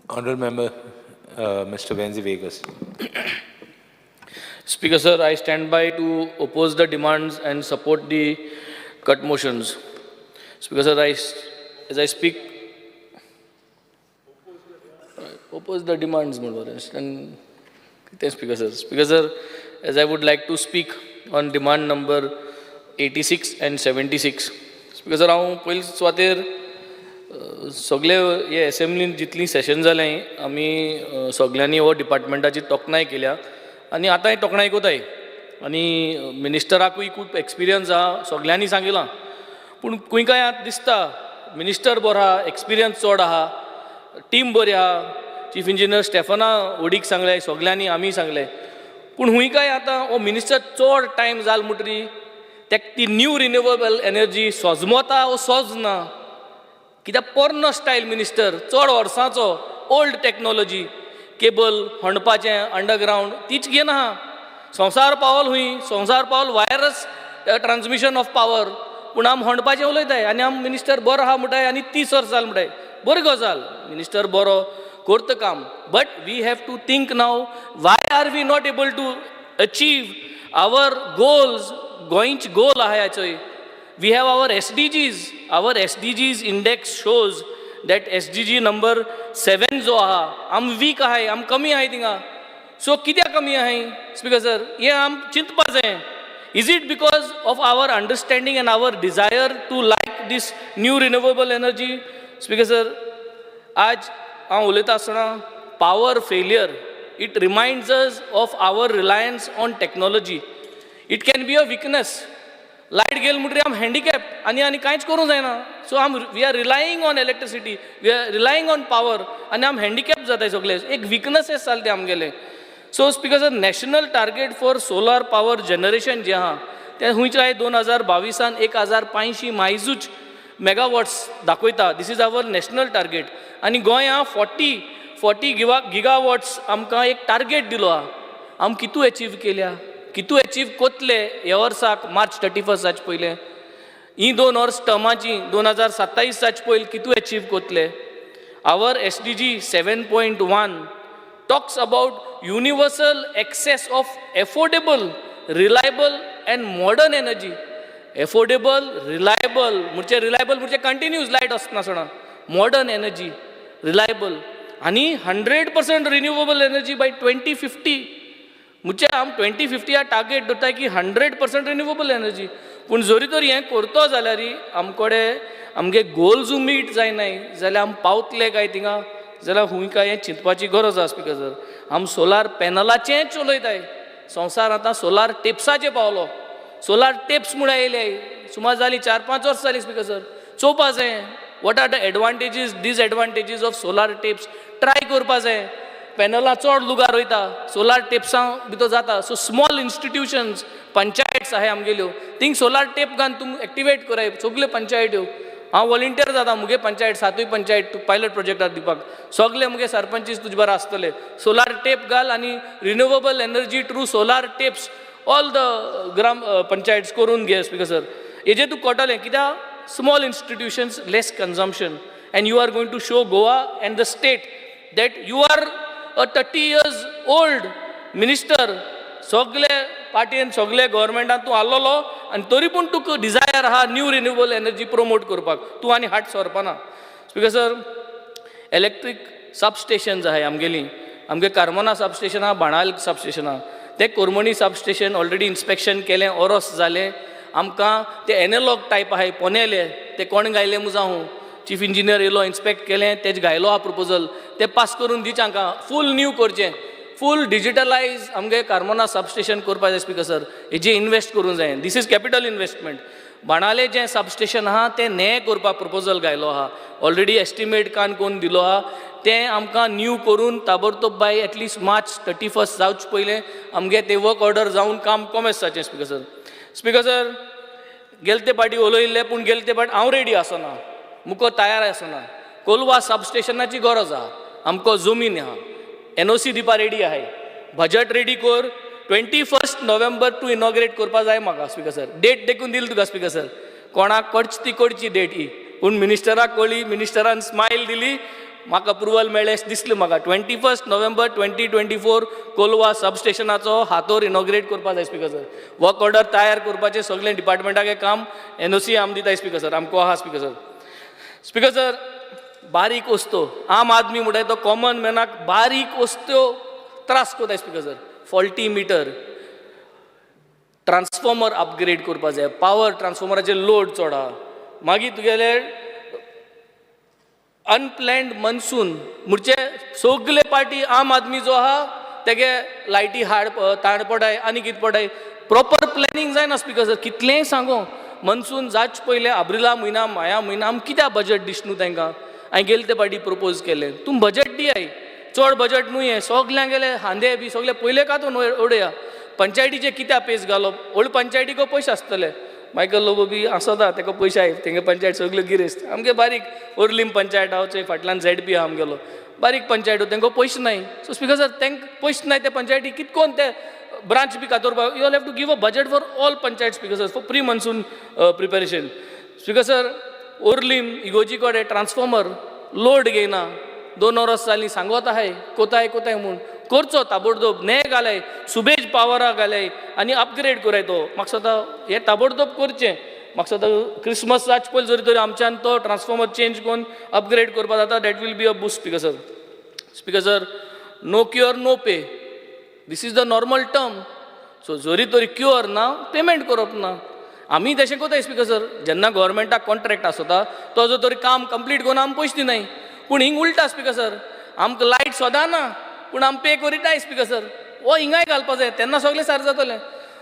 Honourable Member, Mr. Wenzi Vegas. Speaker sir, I stand by to oppose the demands and support the cut motions. Speaker sir, as I speak, oppose the demands, and Speaker sir. Speaker sir, as I would like to speak on demand number 86 and 76. Speaker sir, हांव पयलीं सुवातेर सगळे हे असेंब्लीन जितलीं session जालें आमी सगळ्यांनी हो डिपार्टमेंटाची तोखणाय केल्या आनी आतांय तोखणाय कोताय आनी मिनिस्टराकूय खूब एक्सपिरियन्स आहा सगळ्यांनी सांगिलां पूण खंय काय आतां दिसता मिनिस्टर बरो आहा एक्सपिरियन्स चड आहा टीम बरी आहा चीफ इंजिनियर स्टेफना ओडीक सांगलें सगळ्यांनी आमी सांगलें पूण हुंय काय आतां हो मिनिस्टर चड टायम जाल म्हणटरी तेका ती न्यू रिन्युएबल एनर्जी सोजमोता वो सोजना कित्याक पोरनो स्टायल मिनिस्टर चड वर्सांचो ओल्ड टॅक्नोलॉजी केबल हणपाचें अंडरग्रावंड तीच घेना संवसार पावल हुंय संवसार पावल वायरस ट्रान्समिशन ऑफ पावर पूण आम हणपाचें उलयताय आनी आम मिनिस्टर बरो आहा म्हणटाय आनी 30 वर्सां जाल म्हणटाय बरी गजाल मिनिस्टर बरो करता काम but we have to think now why are we not able to achieve our goals गोंयचे गोल आहा हाचोय we have our SDGs index shows that SDG number 7 जो आहा आम वीक आहाय आम कमी आहाय थिंगा सो कित्याक कमी आहाय स्पीकर सर हे आम चिंतपा जाय is it because of our understanding and our desire to like these new renewable energy speaker sir आज हांव उलयता आसतना power failure it reminds us of our reliance on technology it can be a weakness light गेल म्हणटरी आम handicap आनी कांयच करूं जायना so we are relying on electricity we are relying on power आनी आम हँडिकॅप जाताय सगळे एक विकनसेस जाले ते आमगेले so speaker sir national target for solar power generation जे आहा ते हुंयचे 2022 1500 मायजूच मेगावॉट्स दाखयता this is our national target आनी गोंय आहा 40 गिगावॉट्स आमकां एक टार्गेट दिलो आहा आम कितू अचीव केल्या कितू अचीव कोतले ह्या वर्साक मार्च 31 जाचे पयले ही 2 वर्स टर्माची 2027 जाचे पयले कितू अचीव कोतले our SDG 7.1 talks about universal access of affordable reliable and modern energy affordable reliable म्हणजे कंटिन्यूस लायट आसतना मॉडर्न एनर्जी रिलायबल आनी 100% रिन्युएबल एनर्जी बाय 2050 म्हणजे आम 2050 हा टार्गेट दवरताय की 100% रिन्युएबल एनर्जी पूण जरी तर हें करतो जाल्यार आमकोडे आमगे गोल्स मीट जायनाय जाल्यार आम पावतले काय थिंगा जाल्यार हुंय काय हें चिंतपाची गरज आसा स्पीकर सर आम सोलार पॅनलाचेंच उलयताय संवसार आतां सोलार टेप्साचेर पावलो सोलार टेप्स म्हूण येयले सुमार जालीं 4-5 वर्सां जालीं स्पीकर सर चोवपा जाय what are the advantages disadvantages of solar tapes try करपा जाय पॅनलां चड लुगार वयता सोलार टेप्सां भितर जाता सो स्मॉल इन्स्टिट्यूशन्स पंचायट्स आहाय आमगेल्यो थिंग सोलार टेप घालून तुमी एक्टिवेट कराय सगल्यो पंचायट्यो हांव वॉलंटियर जाता मुगे पंचायत 7 पंचायत पायलट प्रोजेक्टार दिवपाक सगळे मुगे सरपंचीस तुजे बरो आसतले सोलार टेप घाल आनी renewable energy through solar tapes all the gram panchayats करून घे स्पीकर सर हेजेर तूं कोटलें कित्याक small institutions less consumption and you are going to show Goa and the state that you are a 30 years old minister सगळे पार्टीन सगळे गव्हर्मेंटान तूं आल्लोलो आनी तरी पूण तुका डिझायर आहा न्यू रिन्युएबल एनर्जी प्रमोट करपाक तूं आनी हाट सरपाना स्पीकर सर इलेक्ट्रीक सबस्टेशन्स आहाय आमगेलीं आमगे कार्मोना सबस्टेशन आहा बाणाल सबस्टेशन आहा तें कोरमणी सबस्टेशन ऑलरेडी इन्स्पेक्शन केलें ओरोस जालें आमकां ते एनालॉग टायप आहाय पोनेले ते कोण गायले मुजाहू चीफ इंजिनियर येयलो इन्स्पेक्ट केलें तेज घायलो आहा प्रपोजल ते पास करून दिवचें हांकां फूल न्यू करचें फूल डिजिटलायज आमगे कार्मोना सबस्टेशन करपा जाय स्पीकर सर हेजेर इन्वेस्ट करूंक जाय दीस इज कॅपिटल इन्वेस्टमेंट बाणाले जें सबस्टेशन आहा तें नयें करपाक प्रपोजल घायलो आहा ऑलरेडी एस्टिमेट कोन्न दिलो आहा तें आमकां न्यू करून ताबडतोब बाय एटलिस्ट मार्च 31 जावचे पयलें आमगे तें वर्क ऑर्डर जावन काम कॉमेस जाचें स्पीकर सर गेले ते पाटी उलयल्ले पूण गेले ते पाटी हांव रेडी आसना मुको तयार आसना कोलवा सबस्टेशनाची गरज आहा आमको जमीन आहा NOC दिवपा रेडी आहाय बजट रेडी कर 21 नोव्हेंबर टू इनॉग्रेट करपा जाय म्हाका स्पीकर सर डेट देखून दिली तुका स्पीकर सर कोणाक कडची ती कडची डेट ही पूण मिनिस्टराक कळ्ळी मिनिस्टरान स्मायल दिली म्हाका अप्रुवल मेळ्ळें अशें दिसलें म्हाका 21 नोव्हेंबर 2024 कोलवा सबस्टेशनाचो हातोर इनॉग्रेट करपा जाय स्पीकर सर. वर्क ऑर्डर तयार करपाचें सगळें डिपार्टमेंटाचें काम NOC आम दिताय स्पीकर सर, आमको आहा स्पीकर सर. स्पीकर सर, बारीक वस्तू आम आदमी म्हणटाय तो कॉमन मॅनाक बारीक वस्तू त्रास कोताय speaker sir. Faulty meter, transformer upgrade करपा जाय, पावर ट्रान्सफॉर्मराचेर लोड चड आहा. मागीर तुगेले अनप्लॅन्ड मनसून म्हणजे सगळे पार्टी आम आदमी जो आहा तेगे लायटी ताण पडाय आनी कितें पडाय, प्रॉपर प्लॅनिंग जायना स्पीकर सर. कितलेंय सांगो मनसून जाच पयले अब्रिला म्हयना माया म्हयना आम कित्याक बजट दिश न्हू तांकां. हांवें गेले ते पाटी प्रपोज केलें, तूं बजट दियाय, चड बजट न्हू हें, सगल्यांक गेले हांदे बी सगळे पयले कातून उडया. पंचायतीचे कित्याक पेस घालप, व्हड पंचायतीको पयशे आसतले, मायकल लोबो बी आसता तेका पयशे आहाय, तेंगे पंचायत सगळ्यो गिरेस्त. आमगे बारीक ओर्लीम पंचायत आहा, फाटल्यान ZP आहा आमगेलो, बारीक पंचायत तेंको पयशे नाय. सो स्पीकर सर, तेंक पयशे नाय ते पंचायती कितकोन ते ब्रांच बी कातोरपा. You have to give a budget for all panchayat speaker sir, for pre monsoon preparation. Speaker sir, Orlim इगोजी कडेन ट्रान्सफॉर्मर लोड घेयना, 2 वर्स जालीं सांगोत आहाय कोताय म्हूण. करचो ताबडतोब, ने घालाय, सुबेज पावरा घालाय आनी अपग्रेड कराय तो. म्हाका सद्दां हें ताबडतोब करचें. म्हाका सद्दां क्रिसमस जाच पयलीं जरी तरी आमच्यान तो ट्रान्सफॉर्मर चेंज करून अपग्रेड करपा जाता, that will be a boost speaker sir. Speaker sir, no cure no pay, this is the normal term. So जरी तरी क्युअर ना, पेमेंट करप ना. आमी तशें कोताय स्पीकर सर, जेन्ना गव्हर्मेंटाक कॉन्ट्रॅक्ट आसता तो जो तरी काम कंप्लीट करून आमी पयशे दिनाय. पूण हिंग उलटा स्पीकर सर, आमकां लायट सोदा ना पूण आमी पे करीताय स्पीकर सर. हो हिंगाय घालपा जाय, तेन्ना सगळें सारकें जातलें.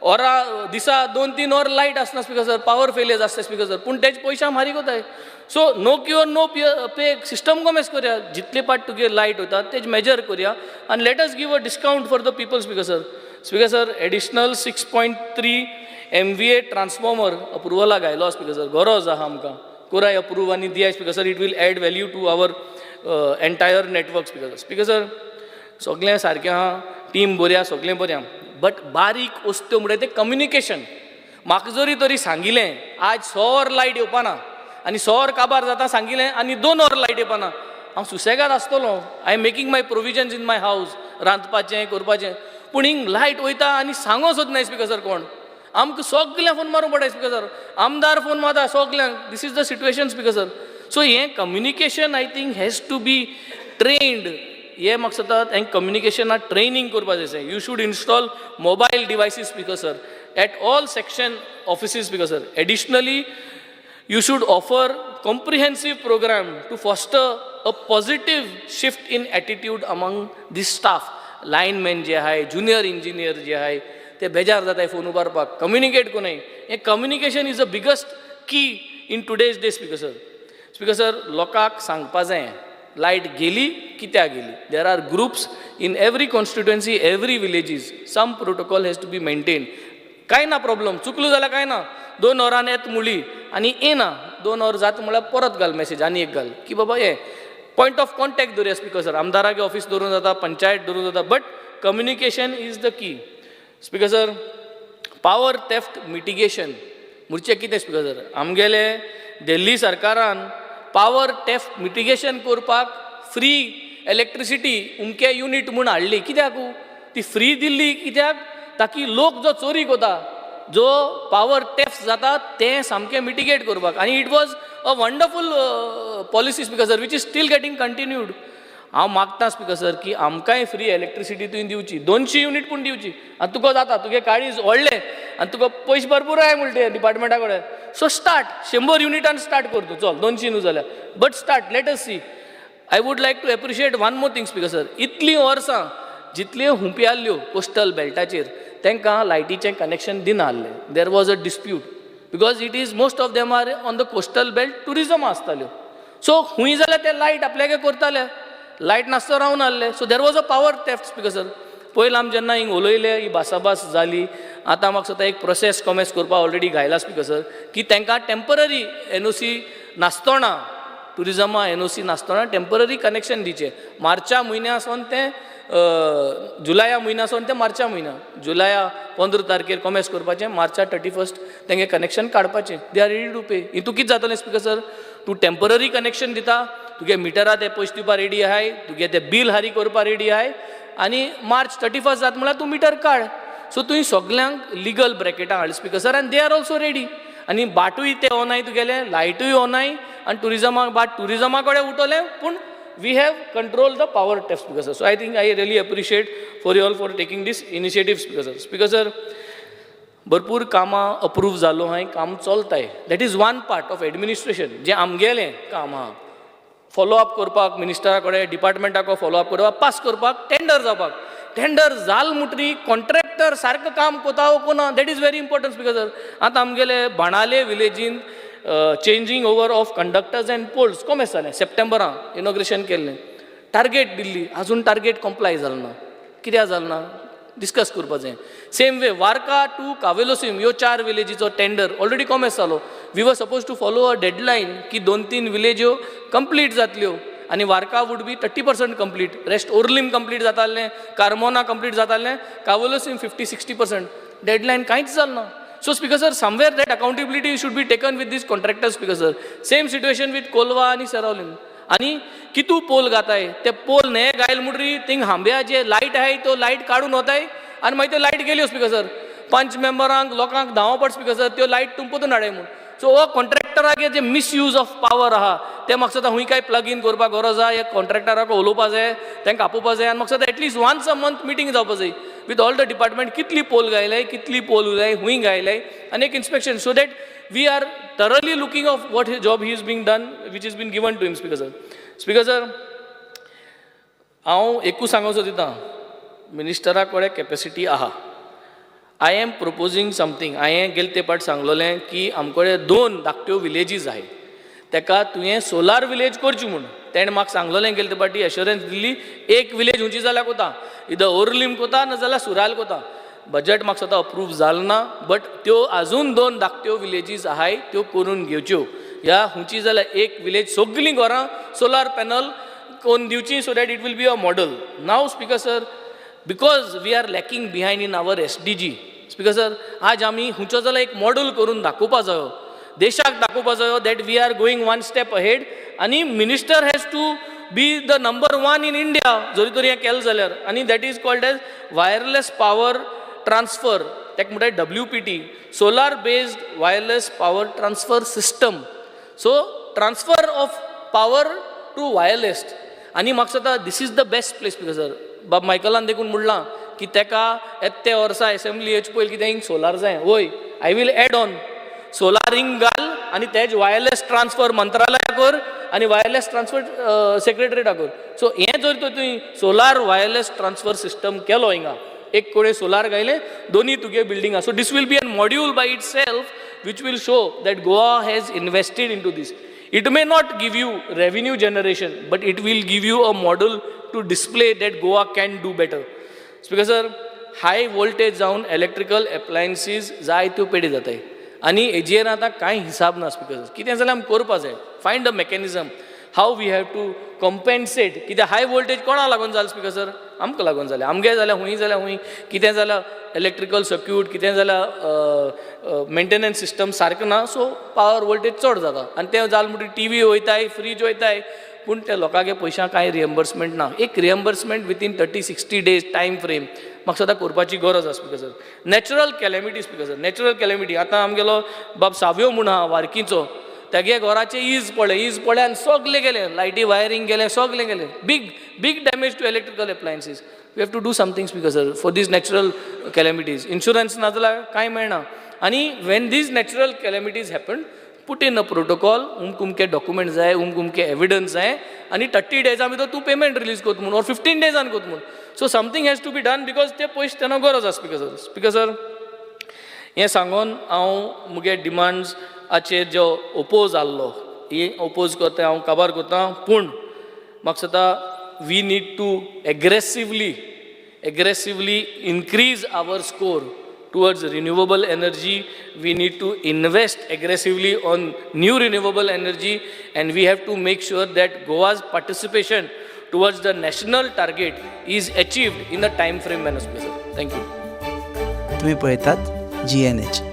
ओरा दिसा 2-3 वर लायट आसना स्पीकर सर, पावर फेलियर आसता स्पीकर सर, पूण तेजे पयशे आमी मारी कोताय. सो नो क्युअर नो पे सिस्टम कमेस करया. जितले पाट तुगे लायट वयता तेजे मेजर करया आनी let us give a discount for the people speaker sir. Speaker sir, additional 6.3 MVA transformer अप्रुवलाक आयलो स्पीकर सर, गरज आहा आमकां. कोराय अप्रूव आनी दियाय speaker sir, it will add value to our entire network speaker sir. Speaker sir, सगळें सारकें आहा, टीम बरी आहा, सगळें बरें आहा, बट बारीक वस्तू म्हणटा तें कम्युनिकेशन. म्हाका जरी तरी सांगिलें आज 6 वर लायट येवपाना आनी 6 वर काबार जाता सांगिलें आनी 2 वर लायट येवपाना, हांव सुसेगाद आसतलो. I am making my provisions in my हावस, रांदपाचें करपाचें. पूण हिंग लायट वयता आनी सांगो सोदनाय स्पीकर सर कोण. आमकां सगळ्यांक फोन मारूंक पडटा स्पीकर सर, आमदार फोन मारता सगळ्यांक. This is the situation speaker sir. So हें communication I think has to be trained. हे म्हाका सदां हें कम्युनिकेशनाक ट्रेनिंग करपा जाय. You should install mobile devices speaker sir at all section offices speaker sir. Additionally you should offer comprehensive program to foster a positive shift in attitude among the staff. Linemen जे आहे, junior engineer जे आहे, ते बेजार जाताय phone उबारपाक, communicate कोनाय. हे communication is the biggest key in today's day speaker sir. Speaker sir, लोकांक सांगपा जाय लायट गेली कित्याक गेली. There are groups in every constituency, every villages, some protocol has to be maintain. कांय ना प्रॉब्लम, चुकलो जाल्यार कांय ना, 2 वरान येत मुली आनी येना, 2 वर जाता म्हळ्यार परत घाल मेसेज आनी एक घाल की बाबा हे पॉयंट ऑफ कॉन्टॅक्ट दवरया स्पीकर सर. आमदारागे ऑफिस दवरूं जाता, पंचायत दवरूं जाता, but communication is the key. Speaker sir, power theft mitigation म्हणचें कितें स्पीकर सर. आमगेले दिल्ली सरकारान पावर थेफ्ट मिटिगेशन करपाक फ्री इलेक्ट्रिसिटी उमके युनीट म्हूण हाडली. कित्याक ती फ्री दिल्ली कित्याक, ताकी लोक जो चोरी कोता, जो पावर थेफ्ट जाता तें सामकें मिटिगेट करपाक. आनी it was a wonderful policy speaker sir, which is steel getting continued. हांव मागता स्पीकर सर की आमकांय फ्री इलेक्ट्रिसिटी तुवें दिवची, 200 युनीट पूण दिवची. आनी तुका जाता, तुगे काळीज व्हडले आनी तुका पयशे भरपूर आहाय म्हणटा डिपार्टमेंटा कडेन. सो स्टार्ट 100 युनिटान स्टार्ट कर तूं, चल 200 न्हू जाल्यार, but start, let us see. I would like to appreciate one more thing speaker sir. इतलीं वर्सां जितल्यो हुंप्याल्ल्यो कोस्टल बेल्टाचेर तांकां लायटीचें कनेक्शन दिना आहलें. There was a dispute because it is most of them are on the coastal belt, tourism आसताल्यो. So खूंय जाल्यार ते light आपल्यागे करताले, लायट नासतो रावन आहले. So there was a power theft speaker sir. पयलीं आमी जेन्ना हिंग उलयले, ही भासाभास जाली, आतां म्हाका सद्दां एक प्रोसेस कमेस करपाक ऑलरेडी घायला स्पीकर सर, की तांकां टेम्पररी NOC नासतना, टुरिजमा NOC नासतना टेम्पररी कनेक्शन दिवचें. मार्चा म्हयन्यासून ते जुलया म्हयन्यासून ते मार्चा म्हयन्या, जुलया 15 तारखेर कमेस करपाचें, मार्चा 31 तेंगे कनेक्शन काडपाचें. दे आर रेडी टू पे. हितू कितें जातलें स्पीकर सर, तूं टेम्पररी कनेक्शन दिता, तुगे मिटरां ते पयशे दिवपा रेडी आहाय, तुगे ते बील हारी करपा रेडी आहाय, आनी मार्च 31 जाता म्हळ्यार तूं मिटर काड. सो तुवें सगल्यांक लिगल ब्रॅकेटां हाडले स्पिकर्सार आनी दे आर ऑल्सो रेडी. आनी बाटूय ते ऑनाय तुगेले, लायटूय ऑनाय, आनी टुरिजमाक बाट टुरिजमा कडेन उठोलें, पूण we have controlled the power taps because sir. So I think I really appreciate for you all for taking this initiatives because sir भरपूर कामां अप्रूव जालो हाय, काम चलताय. That is one part of administration जें आमगेलें काम आहा. फॉलोअप करपाक मिनिस्टरा कडेन डिपार्टमेंटाक फॉलोअप करपाक, पास करपाक, टेंडर जावपाक. टेंडर जाल म्हणटरी कॉन्ट्रॅक्टर सारकें काम कोता कोना, that is very important because आतां आमगेले बाणाले विलेजीन changing over of conductors and poles commence जालें. सप्टेंबरां इनॉग्रेशन केल्लें, टार्गेट दिल्ली, आजून टार्गेट कॉम्प्लाय जालो ना. कित्याक जालो ना डिस्कस करपाक जाय. Same way Varca to Cavelossim ह्यो 4 विलेजीचो टेंडर ऑलरेडी कॉमेस जालो. We were suppose to follow a deadline की 2-3 विलेज्यो कंप्लीट जातल्यो आनी Varca would be 30% complete, rest Orlim complete जातालें, कार्मोना कंप्लीट जातालें, कावेलोसीम 50-60%. डेडलायन कांयच जालो ना. So speaker sir, somewhere that accountability should be taken with these contractors speaker sir. Same situation with Kolwa आणि Saraulin. आणि कितू पोल घाताय, ते पोल ने गायल मुडरी थिंग हांब्या जे लाईट आहे तो लाईट काढून होताय आणि मागीर त्यो लाईट गेल्यो स्पिकर सर. 5 मेंबरांक लोकांक धांवपड स्पिकर सर त्यो लाईट तुंपतून हाडय म्हणून. सो हो कॉन्ट्रॅक्टराक जे मिसयूज ऑफ पावर आहा ते म्हाका दिसता हुंय काय प्लग इन करपाक गरज आहा. एक कॉन्ट्रॅक्टराक उलोवपा जाय, तांकां आपोवपा जाय, आनी म्हाका दिसता at least once a month meeting जावपा जाय विथ ऑल द डिपार्टमेंट. कितली पोल गायलाय, कितली पोल उरलाय, हुंय गायलाय, आनी एक inspection so that we are thoroughly looking of what job he is being done which is been given to him speaker sir. Speaker sir हांव एकूच सांगोसो दिता, मिनिस्टरा कडेन कॅपेसिटी आहा. I am proposing something. हांवें गेले ते पाट सांगलोलें की आमचे 2 धाकट्यो विलेजीस आहाय, ताका तुवें सोलार विलेज करची म्हणून. तेणें म्हाका सांगलोलें गेले ते पाटी एश्युरन्स दिल्ली एक विलेज हुंची जाल्यार कोता, इदर ओर्लीम कोता ना जाल्यार सुराल कोता. बजट म्हाका स्वता अप्रूव जालो ना, बट त्यो आजून 2 धाकट्यो विलेजीस आहाय त्यो करून घेवच्यो. ह्या हुंची जाल्यार एक विलेज सगळीं घरां सोलार पॅनल कोरून दिवची so that it will be a model. नाव speaker sir because we are lacking behind in our SDG speaker sir, आज आमी हुंचो जाल्यार एक मॉडल करून दाखोवपा जायो, देशाक दाखोवपा जायो that we are going 1 step ahead. आनी minister has to be the number 1 in India जरी तरी हें केलें जाल्यार. आनी that is called as wireless power transfer, ताका म्हणटा WPT, solar based wireless power transfer system. So transfer of power to wireless. आनी म्हाका दिसता this is the best place because sir बाब मायकलान देखून म्हणलां की ताका येत्या वर्सा असेंब्ली येवचे पयलीं कितें हिंग सोलार जाय. वय I will add on solar हिंग घाल आनी तेज वायरलेस ट्रान्सफर मंत्रालया कर आनी वायरलेस ट्रान्सफर सेक्रेटरेटा कर. सो हें जर तर तुवें सोलार वायरलेस ट्रान्सफर सिस्टम केलो हिंगा, एक कोडे सोलार गायले, दोनी तुगे बिल्डिंगा. So this will be an module by itself which will show that Goa has invested into this. It may not give you revenue generation, but it will give you a model to display that Goa can do better. Because sir, high voltage जावन electrical appliances जाय त्यो पेडी जाताय आनी हेजेर आतां कांय हिसाब ना. स्पिकर कितें जाल्यार आमी करपा जाय, find a mechanism how we have to compensate. कित्याक हाय वोल्टेज कोणाक लागून जालें स्पिकर सर, आमकां लागून जालें. आमगे जाल्यार हुंय कितें जाल्यार इलेक्ट्रिकल सर्क्यूट, कितें जाल्यार मेंटेनन्स सिस्टम सारको ना, सो पावर वोल्टेज चड जाता. आनी तें जालें म्हणटकीर TV वयताय, फ्रीज वयताय, पूण त्या लोकांगे पयशां कांय रिएम्बर्समेंट ना. एक reimbursement within 30-60 days time frame म्हाका सदां करपाची गरज आसा speaker sir. Natural calamity speaker sir, natural calamity. आतां आमगेलो बाब सावयो म्हूण आहा वारकीचो, तेगे घराचे इज पडले आनी सगळे गेले, लायटी वायरींग गेले, सगळे गेले. Big damage to electrical appliances. We have to do something speaker sir for these natural calamities. Insurance ना जाल्यार कांय मेळना. आनी when these natural calamities happen, put in a protocol, उमके डॉक्युमेंट जाय, उमके एविडन्स जाय, आनी 30 days भितर तूं पेमेंट रिलीज करता म्हणून, और 15 days करता म्हणून. So something has to be done because ते पयशे तेन्ना गरज आसा स्पिकर सर. स्पिकर सर हें सांगून हांव मुगे डिमांड्साचेर जो ओपोज आसलो, ही ओपोज करता हांव काबार करता. पूण म्हाका दिसता we need to aggressively increase our score towards renewable energy. We need to invest aggressively on new renewable energy, and we have to make sure that Goa's participation towards the national target is achieved in a time frame manner. Thank you. तुम्ही पळयतात GNH.